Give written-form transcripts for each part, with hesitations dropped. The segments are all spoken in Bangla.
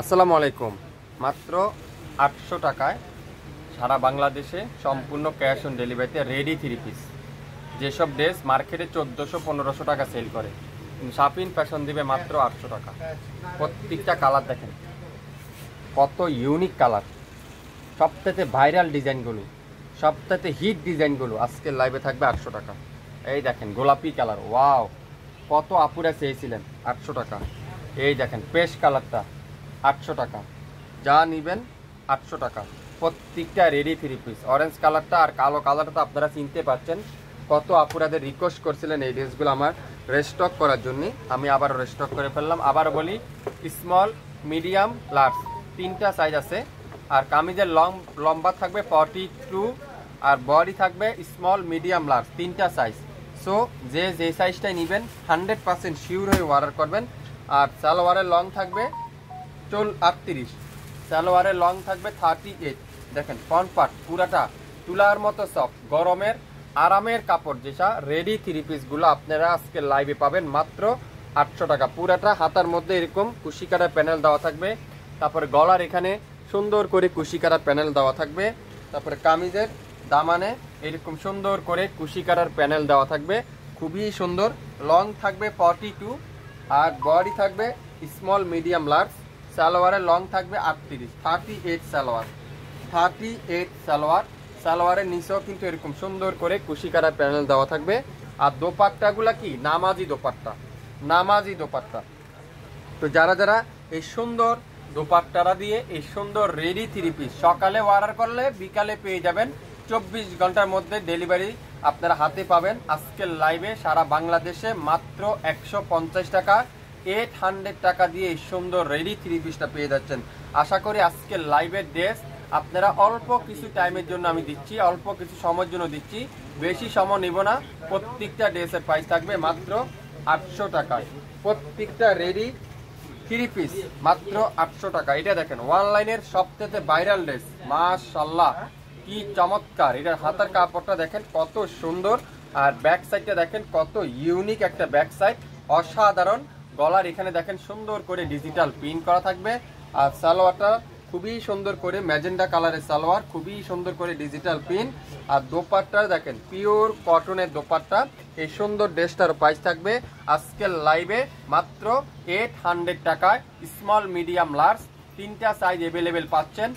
আসসালামু আলাইকুম। মাত্র ৮০০ টাকায় সারা বাংলাদেশে সম্পূর্ণ ক্যাশ অন ডেলিভারিতে রেডি 3 পিস। যেসব ড্রেস মার্কেটে ১৪০০-১৫০০ টাকা সেল করে, কিন্তু শাপিন ফ্যাশন দিবে মাত্র ৮০০ টাকা। প্রত্যেকটা কালার দেখেন কত ইউনিক কালার, সবথেকে ভাইরাল ডিজাইনগুলো, সবথেকে হিট ডিজাইনগুলো আজকের লাইভে থাকবে ৮০০ টাকা। এই দেখেন গোলাপি কালার, ওয়াও কত আপুরা চেয়েছিলেন ৮০০ টাকা। এই দেখেন পেস্ট কালারটা ৮০০ টাকা, যা নেবেন ৮০০ টাকা। প্রত্যেকটা রেডি 3 পিস। অরেঞ্জ কালারটা আর কালো কালারটা আপনারা চিনতে পারছেন। কত আপুরাদের রিকোয়েস্ট করছিলেন এই ড্রেসগুলো আমার রেস্টক করার জন্য, আমি আবার রেস্টক করে ফেললাম। আবার বলি, স্মল, মিডিয়াম, লার্জ তিনটা সাইজ আছে। আর কামিজের লম্বা থাকবে 42, আর বডি থাকবে স্মল, মিডিয়াম, লার্জ তিনটা সাইজ। সো যে সাইজটাই নেবেন 100% শিওর হয়ে অর্ডার করবেন। আর সালোয়ারের লং থাকবে 38, সালোয়ারের লং থাকবে 38। দেখেন ফ্রন্ট পার্ট পুরাটা তুলার মতো সফট, গরমের আরামের কাপড়, যেটা রেডি 3 পিসগুলো আপনারা আজকে লাইভে পাবেন মাত্র ৮০০ টাকা। পুরাটা হাতার মধ্যে এরকম কুশি কাটার প্যানেল দেওয়া থাকবে, তারপরে গলার এখানে সুন্দর করে কুশি কাটার প্যানেল দেওয়া থাকবে, তারপরে কামিজের দামানে এরকম সুন্দর করে কুশি কাটার প্যানেল দেওয়া থাকবে, খুবই সুন্দর। লং থাকবে 42, আর বডি থাকবে স্মল, মিডিয়াম, লার্জ। সালোয়ারের লং থাকবে 38 সালোয়ার, 38 সালোয়ার। সালোয়ারের নিচেও কিন্তু এরকম সুন্দর করে কুশি কাটার প্যানেল দেওয়া থাকবে। আর দোপাট্টাগুলা কি নামাজি দোপাট্টা, নামাজি দোপাট্টা। তো যারা যারা এই সুন্দর দোপাট্টারা দিয়ে এই সুন্দর রেডি 3 পিস সকালে অর্ডার করলে বিকালে পেয়ে যাবেন, 24 ঘন্টার মধ্যে ডেলিভারি আপনারা হাতে পাবেন। আজকের লাইভে সারা বাংলাদেশে মাত্র 150 টাকা, 800 টাকা দিয়ে এই সুন্দর রেডি 3 পিসটা পেয়ে যাচ্ছেন। আশা করি আজকের লাইভের ড্রেস আপনারা অল্প কিছু টাইমের জন্য আমি দিচ্ছি, অল্প কিছু সময়ের জন্য দিচ্ছি, বেশি সময় নেব না। প্রত্যেকটা ড্রেসের প্রাইস থাকবে মাত্র ৮০০ টাকায়। প্রত্যেকটা রেডি 3 পিস মাত্র ৮০০ টাকা। এটা দেখেন অনলাইনের সবথেকে ভাইরাল ড্রেস, মাশাআল্লাহ কি চমৎকার। এটার হাতার কাপড়টা দেখেন কত সুন্দর, আর ব্যাক সাইডটা দেখেন কত ইউনিক একটা ব্যাক সাইড, অসাধারণ। গলার এখানে দেখেন সুন্দর করে ডিজিটাল প্রিন্ট করা থাকবে। আর সালোয়ারটা খুবই সুন্দর করে ম্যাজেন্ডা কালারের সালোয়ার, খুবই সুন্দর করে ডিজিটাল প্রিন্ট। আর দোপাট্টা দেখেন পিওর কটনের দোপাট্টা। এই সুন্দর ড্রেসটার প্রাইস থাকবে আজকের লাইভে মাত্র 800 টাকায়। স্মল, মিডিয়াম, লার্জ তিনটা সাইজ অ্যাভেলেবেল পাচ্ছেন।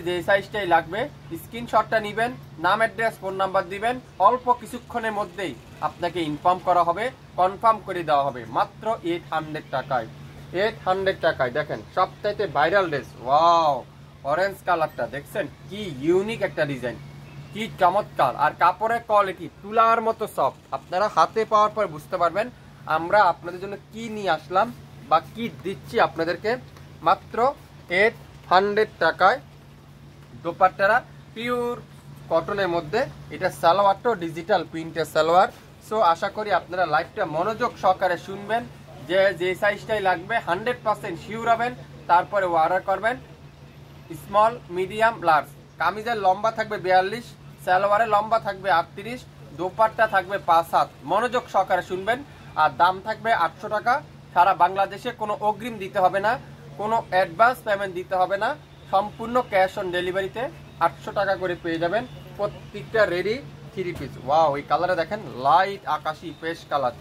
যে সাইজটাই লাগবে স্ক্রিনশটটা নেবেন, নাম, অ্যাড্রেস, ফোন নাম্বার দিবেন, অল্প কিছুক্ষণের মধ্যেই আপনাকে ইনফর্ম করা হবে, কনফার্ম করে দেওয়া হবে মাত্র 800 টাকায়। 800 টাকায় দেখেন সবচাইতে ভাইরাল ড্রেস, ওয়াও অরেঞ্জ কালারটা দেখছেন কি ইউনিক একটা ডিজাইন, কি চমৎকার। আর কাপড়ের কোয়ালিটি তুলার মতো সফট, আপনারা হাতে পাওয়ার পর বুঝতে পারবেন আমরা আপনাদের জন্য কি নিয়ে আসলাম বা কি দিচ্ছি আপনাদেরকে। মাত্র 800 টাকায় দোপাট্টারা পিওর কটনের মধ্যে। এটা সালোয়ারটাও ডিজিটাল প্রিন্টের সালোয়ার। সো আশা করি আপনারা লাইভটা মনোযোগ সহকারে শুনবেন, যে সাইজটাই লাগবে 100% শিওর হবেন, তারপরে অর্ডার করবেন। স্মল, মিডিয়াম, লার্জ কামিজের লম্বা থাকবে 42, সালোয়ারের লম্বা থাকবে 38, দোপাট্টা থাকবে 5 হাত। মনোযোগ সহকারে শুনবেন। আর দাম থাকবে ৮০০ টাকা। সারা বাংলাদেশে কোনো অগ্রিম দিতে হবে না, কোনো অ্যাডভান্স পেমেন্ট দিতে হবে না, সম্পূর্ণ ক্যাশ অন ডেলিভারিতে ৮০০ টাকা করে পেয়ে যাবেন প্রত্যেকটা রেডি 3 পিস। ওয়াও এই কালারে দেখেন লাইট আকাশি পেস্ট কালার,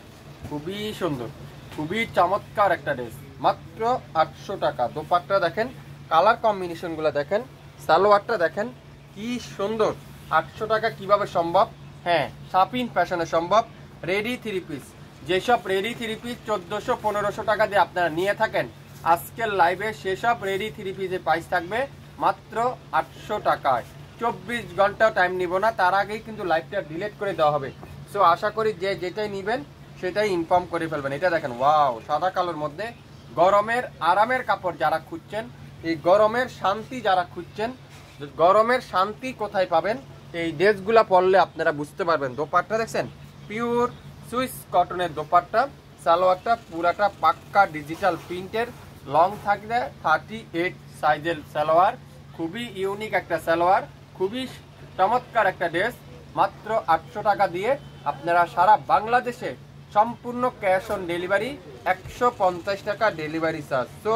খুবই সুন্দর, খুবই চমৎকার একটা ড্রেস, মাত্র ৮০০ টাকা। দোপাট্টা দেখেন, কালার কম্বিনেশনগুলো দেখেন, সালোয়ারটা দেখেন কি সুন্দর। ৮০০ টাকা কিভাবে সম্ভব? হ্যাঁ, শাপিন ফ্যাশনে সম্ভব। রেডি 3 পিস, যেসব রেডি 3 পিস ১৪০০-১৫০০ টাকা দিয়ে আপনারা নিয়ে থাকেন, আজকের লাইভে সেসব রেডি 3 পিসের প্রাইস থাকবে মাত্র ৮০০ টাকায়। 24 ঘন্টা টাইম নিব না, তার আগেই কিন্তু লাইভটা ডিলিট করে দেওয়া হবে। সো আশা করি যে যেটাই নেবেন সেটাই ইনফর্ম করে ফেলবেন। এটা দেখেন ওয়াও সাদা কালোর মধ্যে, গরমের আরামের কাপড় যারা খুঁজছেন, এই গরমের শান্তি যারা খুঁজছেন, গরমের শান্তি কোথায় পাবেন এই ড্রেসগুলা পরলে আপনারা বুঝতে পারবেন। দোপাট্টা দেখছেন পিওর সুইস কটনের দোপাট্টা, সালোয়ারটা পুরাটা পাক্কা ডিজিটাল প্রিন্টের, লং থাকবে 38 সাইজের সালোয়ার, খুবই ইউনিক একটা সালোয়ার, খুবই চমৎকার একটা ড্রেস। মাত্র ৮০০ টাকা দিয়ে আপনারা সারা বাংলাদেশে সম্পূর্ণ ক্যাশ অন ডেলিভারি, 150 টাকা ডেলিভারি চার্জ। তো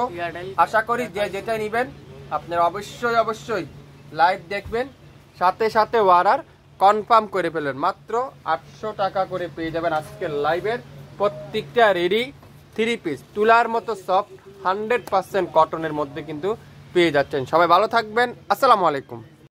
আশা করি যে যেটা নেবেন আপনারা অবশ্যই লাইভ দেখবেন, সাথে সাথে অর্ডার কনফার্ম করে ফেলবেন। মাত্র 800 টাকা করে পেয়ে যাবেন আজকের লাইভের প্রত্যেকটা রেডি 3 পিস, তুলার মতো সফট 100% কটনের মধ্যে কিন্তু পেয়ে যাচ্ছেন। সবাই ভালো থাকবেন, আসসালামু আলাইকুম।